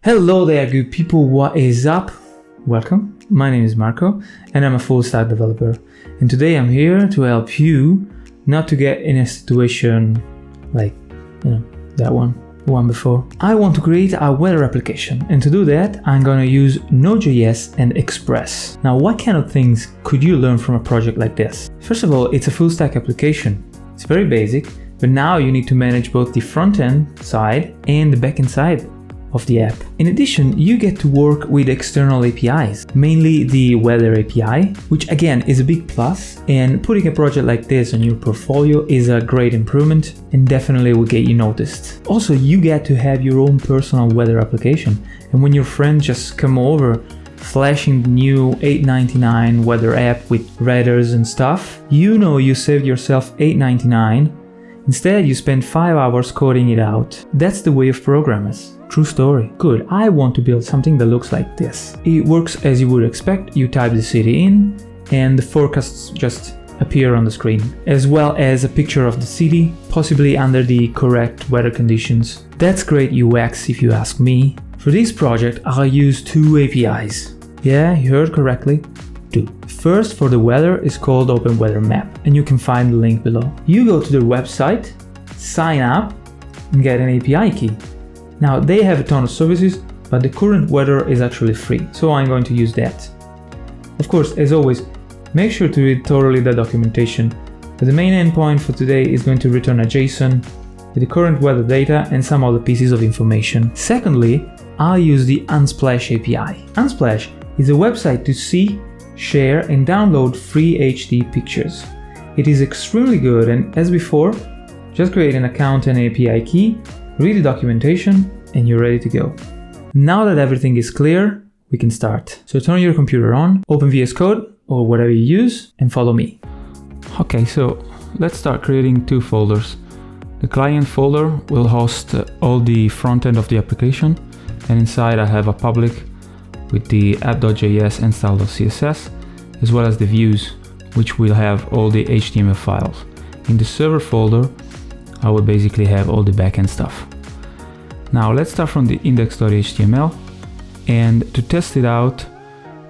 Hello there, good people, what is up? Welcome, my name is Marco and I'm a full stack developer. And today I'm here to help you not to get in a situation like, that one before. I want to create a weather application, and to do that, I'm gonna use NodeJS and Express. Now, what kind of things could you learn from a project like this? First of all, it's a full stack application. It's very basic, but now you need to manage both the front-end side and the back-end side of the app. In addition, you get to work with external APIs, mainly the weather API, which again is a big plus, and putting a project like this on your portfolio is a great improvement and definitely will get you noticed. Also, you get to have your own personal weather application, and when your friends just come over flashing the new $8.99 weather app with radars and stuff, you know you saved yourself $8.99. Instead, you spend 5 hours coding it out. That's the way of programmers. True story. Good, I want to build something that looks like this. It works as you would expect. You type the city in and the forecasts just appear on the screen, as well as a picture of the city, possibly under the correct weather conditions. That's great UX if you ask me. For this project, I'll use two APIs. Yeah, you heard correctly. Two. First, for the weather, is called OpenWeatherMap, and you can find the link below. You go to their website, sign up, and get an API key. Now, they have a ton of services, but the current weather is actually free, so I'm going to use that. Of course, as always, make sure to read thoroughly the documentation, but the main endpoint for today is going to return a JSON with the current weather data and some other pieces of information. Secondly, I'll use the Unsplash API. Unsplash is a website to see, share, and download free HD pictures. It is extremely good, and as before, just create an account and API key, read the documentation, and you're ready to go. Now that everything is clear, we can start. So turn your computer on, open VS Code or whatever you use, and follow me. Okay, so let's start creating two folders. The client folder will host all the front end of the application, and inside I have a public with the app.js and style.css, as well as the views, which will have all the HTML files. In the server folder, I will basically have all the backend stuff. Now let's start from the index.html, and to test it out,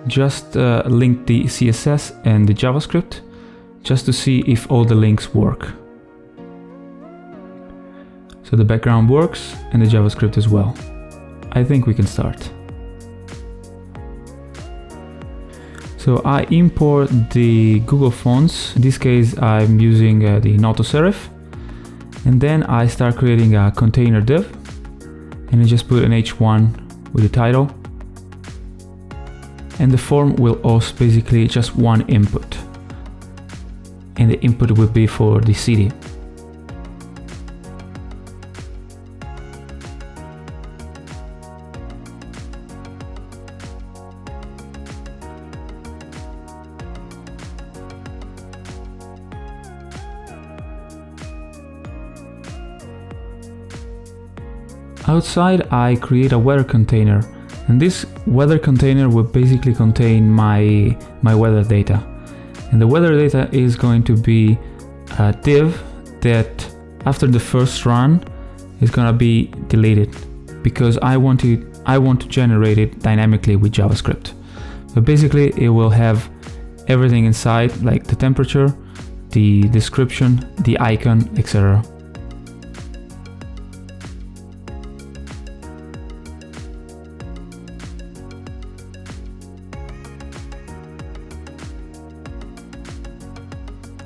just link the CSS and the JavaScript just to see if all the links work. So the background works and the JavaScript as well. I think we can start. So I import the Google fonts. In this case, I'm using the Note serif. And then I start creating a container div, and I just put an h1 with the title. And the form will host basically just one input. And the input will be for the city. Outside, I create a weather container, and this weather container will basically contain my weather data. And the weather data is going to be a div that after the first run is gonna be deleted because I want to generate it dynamically with JavaScript. But basically, it will have everything inside, like the temperature, the description, the icon, etc.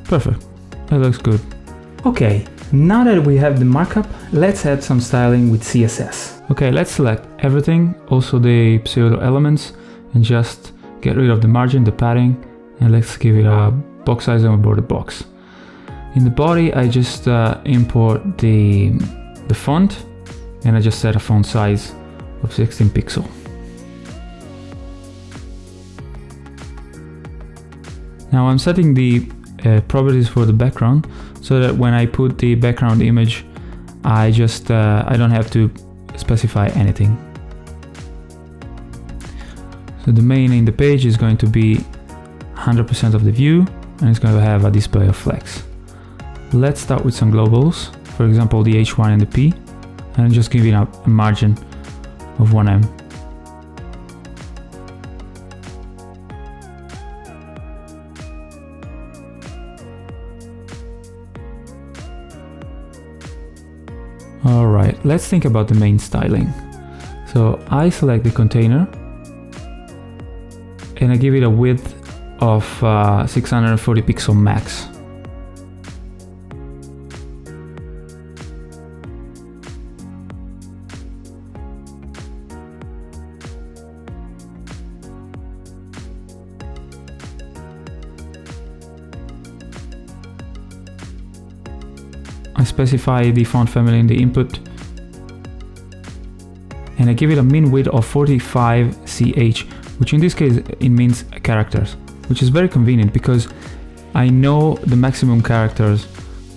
Perfect, that looks good. Okay, now that we have the markup, let's add some styling with CSS. Okay, let's select everything, also the pseudo elements, and just get rid of the margin, the padding, and let's give it a box size of a border box. In the body, I just import the font, and I just set a font size of 16 pixels. Now I'm setting the properties for the background so that when I put the background image, I don't have to specify anything. So the main in the page is going to be 100% of the view, and it's going to have a display of flags. Let's start with some globals, for example the H1 and the P, and just give it a margin of 1em. All right, let's think about the main styling. So I select the container and I give it a width of 640 pixel max. I specify the font family in the input and I give it a min width of 45 ch, which in this case it means characters, which is very convenient because I know the maximum characters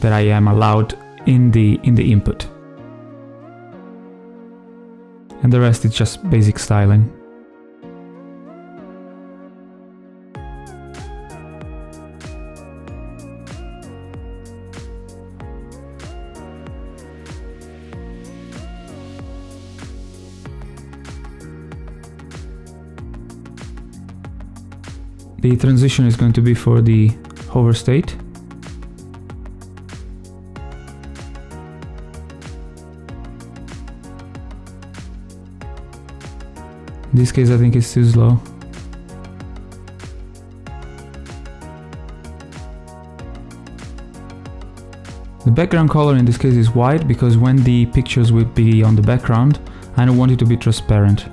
that I am allowed in the input, and the rest is just basic styling. The transition is going to be for the hover state. In this case I think it's too slow. The background color in this case is white because when the pictures will be on the background, I don't want it to be transparent.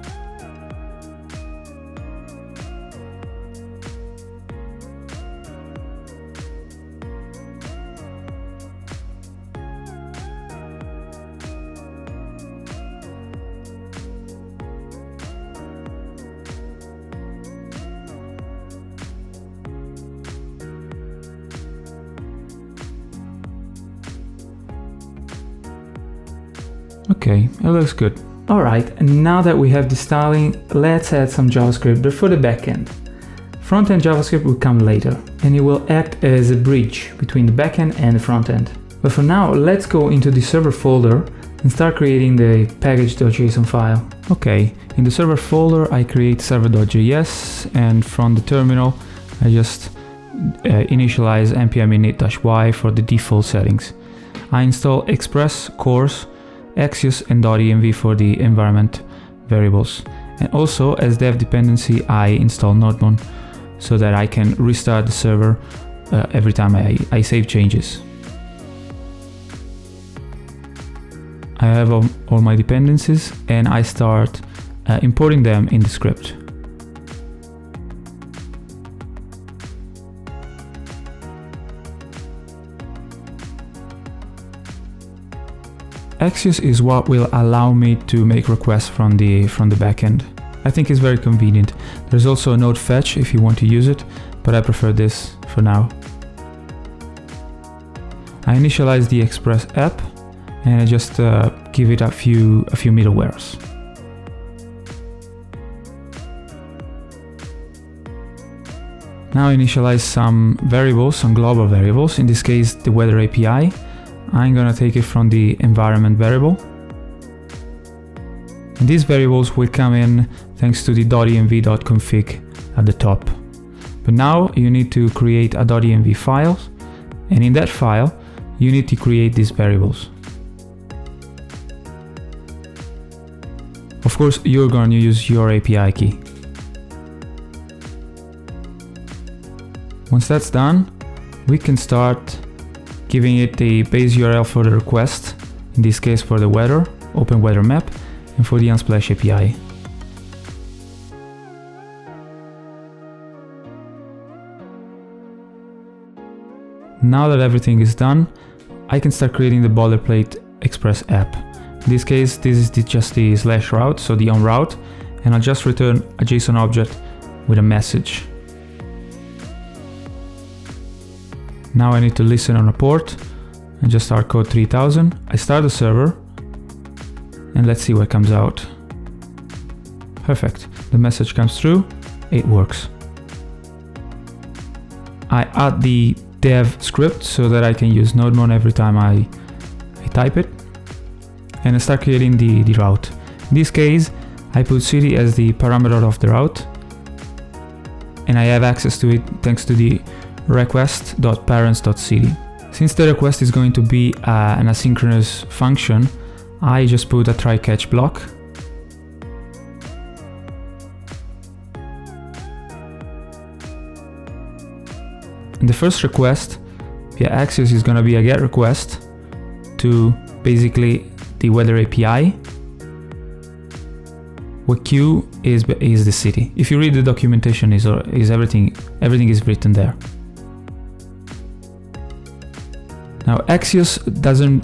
Okay, it looks good. Alright, and now that we have the styling, let's add some JavaScript, but for the backend. Frontend JavaScript will come later, and it will act as a bridge between the backend and the frontend. But for now, let's go into the server folder and start creating the Package.json file. Okay, in the server folder I create server.js, and from the terminal I just initialize npm init-y for the default settings. I install Express, Course, Axios and .env for the environment variables. And also as dev dependency I install NodeMon so that I can restart the server every time I save changes. I have all my dependencies and I start importing them in the script. Axios is what will allow me to make requests from the backend. I think it's very convenient. There's also a node fetch if you want to use it, but I prefer this for now. I initialize the Express app and I just give it a few middlewares. Now I initialize some variables, some global variables, in this case the weather API. I'm gonna take it from the environment variable. And these variables will come in thanks to the .env.config at the top. But now you need to create a .env file, and in that file you need to create these variables. Of course, you're going to use your API key. Once that's done, we can start giving it the base URL for the request, in this case for the weather, OpenWeatherMap, and for the Unsplash API. Now that everything is done, I can start creating the boilerplate Express app. In this case, this is just the /route, so the on route, and I'll just return a JSON object with a message. Now I need to listen on a port and just start code 3000. I start the server and let's see what comes out. Perfect, the message comes through, it works. I add the dev script so that I can use NodeMon every time I type it, and I start creating the route. In this case, I put city as the parameter of the route, and I have access to it thanks to the request.parents.city. Since the request is going to be an asynchronous function, I just put a try catch block. In the first request via Axios is going to be a GET request to basically the weather API, where Q is the city. If you read the documentation, is everything is written there. Now Axios doesn't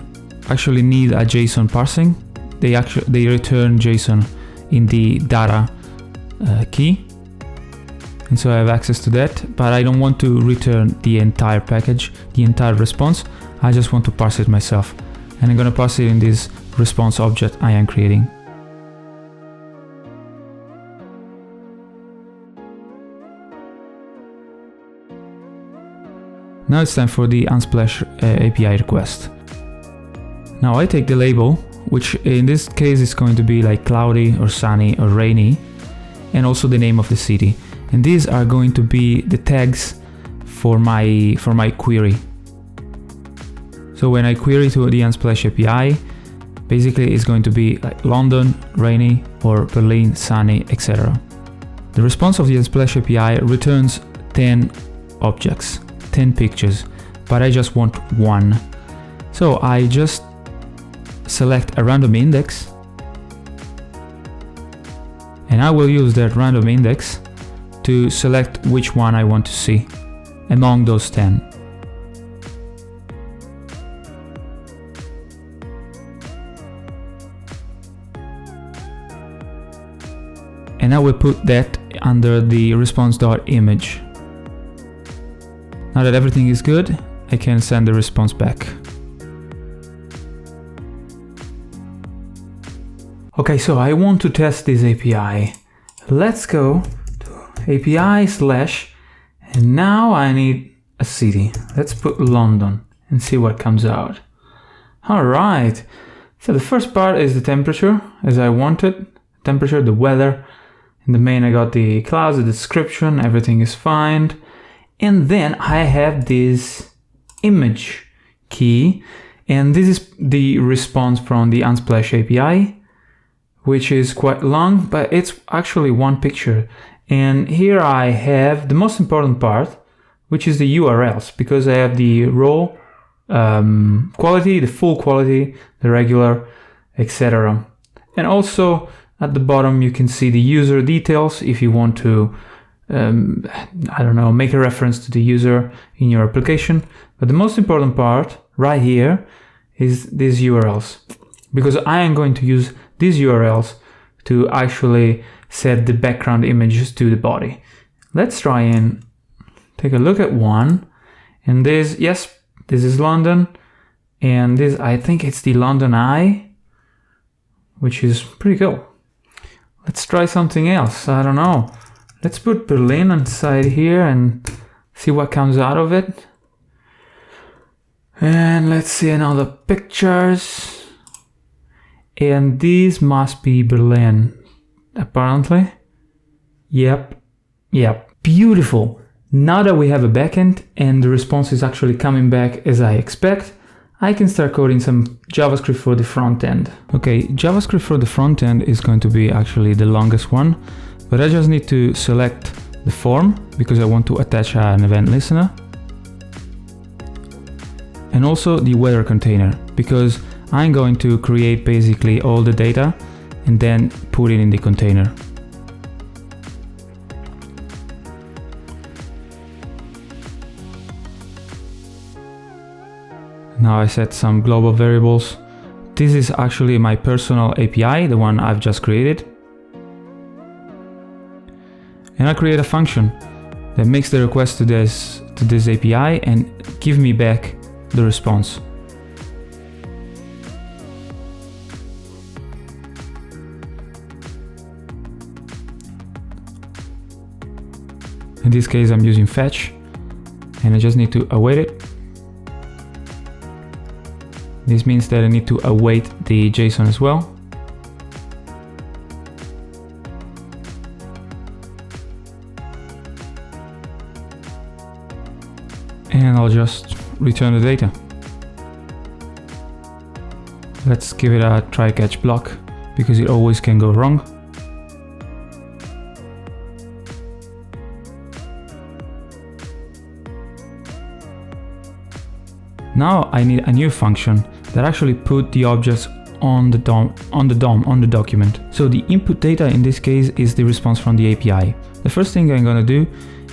actually need a JSON parsing. They return JSON in the data key. And so I have access to that, but I don't want to return the entire package, the entire response. I just want to parse it myself. And I'm going to parse it in this response object I am creating. Now it's time for the Unsplash API request. Now I take the label, which in this case is going to be like cloudy or sunny or rainy, and also the name of the city. And these are going to be the tags for my query. So when I query to the Unsplash API, basically it's going to be like London, rainy, or Berlin, sunny, etc. The response of the Unsplash API returns 10 objects, 10 pictures, but I just want one. So I just select a random index, and I will use that random index to select which one I want to see among those 10. And I will put that under the response.image. Now that everything is good, I can send the response back. Okay, so I want to test this API. Let's go to API/, and now I need a city. Let's put London and see what comes out. All right. So the first part is the temperature, as I wanted. Temperature, the weather. In the main, I got the clouds, the description, everything is fine. And then I have this image key, and this is the response from the Unsplash API, which is quite long, but it's actually one picture. And here I have the most important part, which is the URLs, because I have the raw quality, the full quality, the regular, etc. And also at the bottom you can see the user details if you want to I don't know, make a reference to the user in your application. But the most important part right here is these URLs, because I am going to use these URLs to actually set the background images to the body. Let's try and take a look at one. And this, yes, this is London. And this, I think it's the London Eye, which is pretty cool. Let's try something else. I don't know. Let's put Berlin inside here and see what comes out of it. And let's see another pictures. And these must be Berlin, apparently. Yep. Beautiful. Now that we have a backend and the response is actually coming back as I expect, I can start coding some JavaScript for the front end. Okay, JavaScript for the front end is going to be actually the longest one, but I just need to select the form because I want to attach an event listener. And also the weather container, because I'm going to create basically all the data and then put it in the container. Now I set some global variables. This is actually my personal API, the one I've just created. And I create a function that makes the request to this API and give me back the response. In this case, I'm using fetch, and I just need to await it. This means that I need to await the JSON as well. And I'll just return the data. Let's give it a try catch block because it always can go wrong. Now I need a new function that actually put the objects on the document. So the input data in this case is the response from the API. The first thing I'm gonna do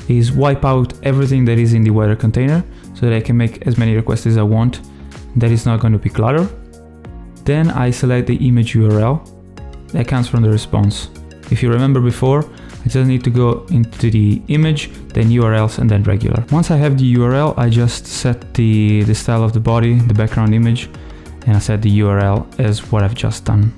is wipe out everything that is in the weather container so that I can make as many requests as I want. That is not going to be clutter. Then I select the image URL that comes from the response. If you remember before, I just need to go into the image, then URLs, and then regular. Once I have the URL, I just set the style of the body, the background image, and I set the URL as what I've just done.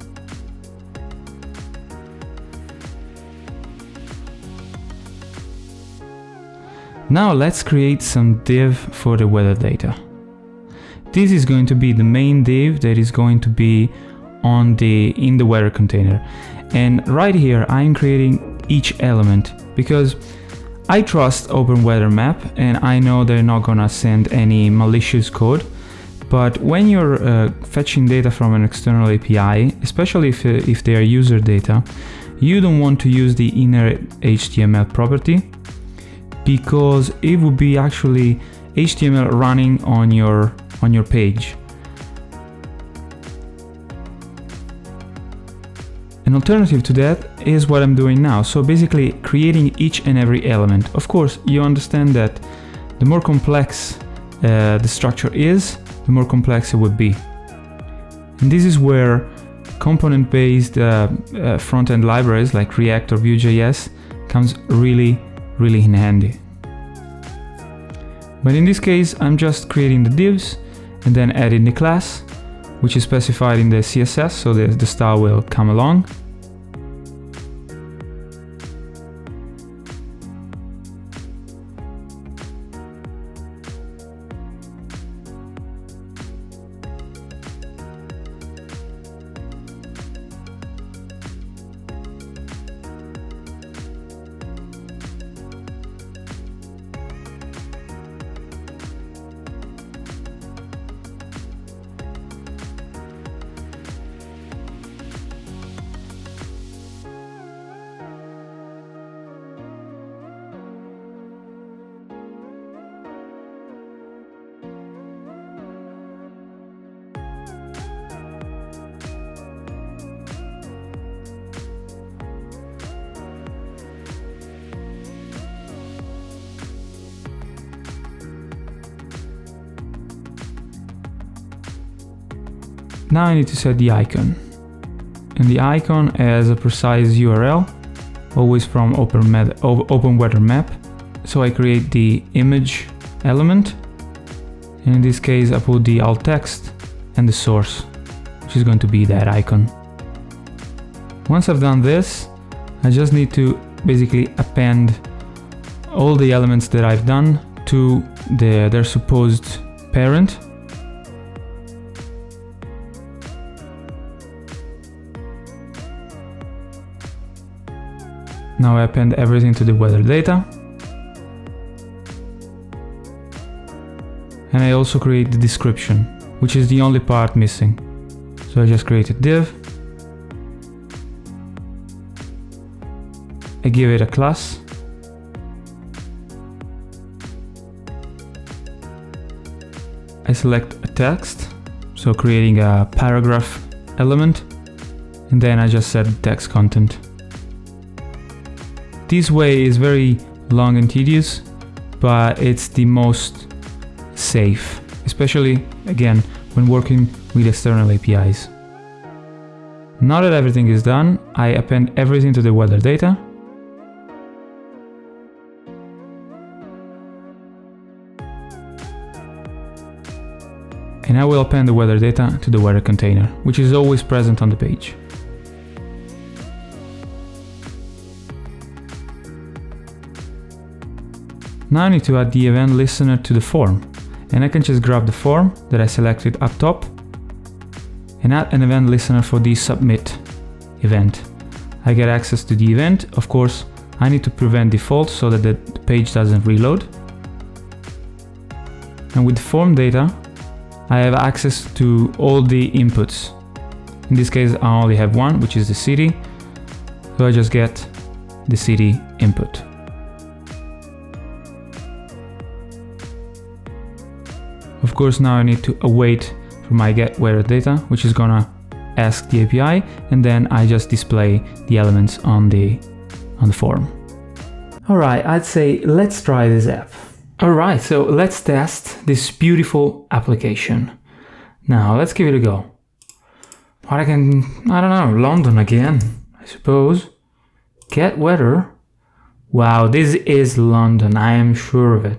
Now let's create some div for the weather data. This is going to be the main div that is going to be in the weather container. And right here, I'm creating each element because I trust OpenWeatherMap and I know they're not gonna send any malicious code. But when you're fetching data from an external API, especially if they are user data, you don't want to use the inner HTML property because it would be actually HTML running on your page. An alternative to that is what I'm doing now. So basically creating each and every element. Of course, you understand that the more complex the structure is, the more complex it would be. And this is where component-based front-end libraries like React or Vue.js comes really in handy. But in this case, I'm just creating the divs and then adding the class, which is specified in the CSS, so the style will come along. Now I need to set the icon. And the icon has a precise URL, always from OpenWeatherMap. So I create the image element. And in this case, I put the alt text and the source, which is going to be that icon. Once I've done this, I just need to basically append all the elements that I've done to their supposed parent. Now I append everything to the weather data. And I also create the description, which is the only part missing. So I just create a div. I give it a class. I select a text, so creating a paragraph element, and then I just set the text content. This way is very long and tedious, but it's the most safe, especially again when working with external APIs. Now that everything is done, I append everything to the weather data. And I will append the weather data to the weather container, which is always present on the page. Now I need to add the event listener to the form, and I can just grab the form that I selected up top and add an event listener for the submit event. I get access to the event. Of course, I need to prevent default so that the page doesn't reload. And with the form data, I have access to all the inputs. In this case, I only have one, which is the city. So I just get the city input. Of course, now I need to await for my get weather data, which is gonna ask the API, and then I just display the elements on the form. All right, I'd say let's try this app. All right, so let's test this beautiful application. Now let's give it a go. I don't know, London again, I suppose. Get weather. Wow, this is London, I am sure of it.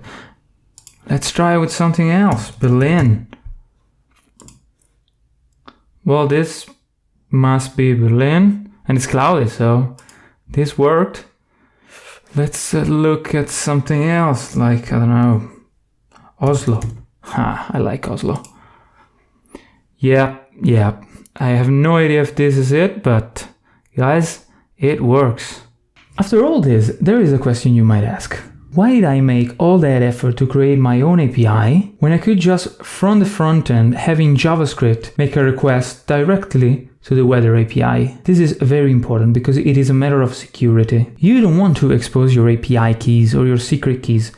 Let's try with something else. Berlin. Well, this must be Berlin, and it's cloudy, so this worked. Let's look at something else, like, I don't know, Oslo. I like Oslo. Yeah. I have no idea if this is it, but guys, it works. After all this, there is a question you might ask. Why did I make all that effort to create my own API when I could just, from the front end, having JavaScript, make a request directly to the weather API? This is very important because it is a matter of security. You don't want to expose your API keys or your secret keys.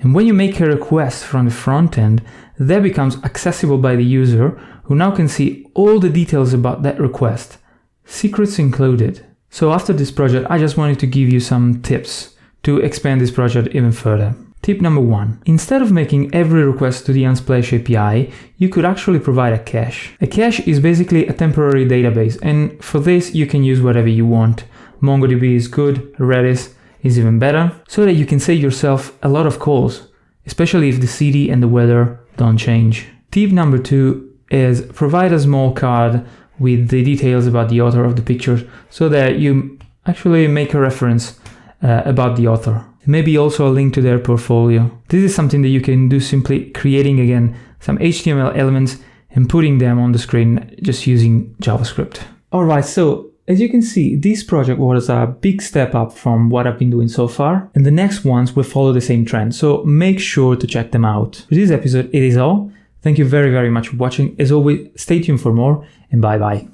And when you make a request from the front end, that becomes accessible by the user, who now can see all the details about that request, secrets included. So after this project, I just wanted to give you some tips to expand this project even further. Tip number 1. Instead of making every request to the Unsplash API, you could actually provide a cache. A cache is basically a temporary database, and for this you can use whatever you want. MongoDB is good, Redis is even better, so that you can save yourself a lot of calls, especially if the city and the weather don't change. Tip number 2 is provide a small card with the details about the author of the picture, so that you actually make a reference about the author. Maybe also a link to their portfolio. This is something that you can do simply creating again some HTML elements and putting them on the screen just using JavaScript. Alright, so as you can see, this project was a big step up from what I've been doing so far, and the next ones will follow the same trend, so make sure to check them out. For this episode, it is all. Thank you very much for watching. As always, stay tuned for more, and bye bye.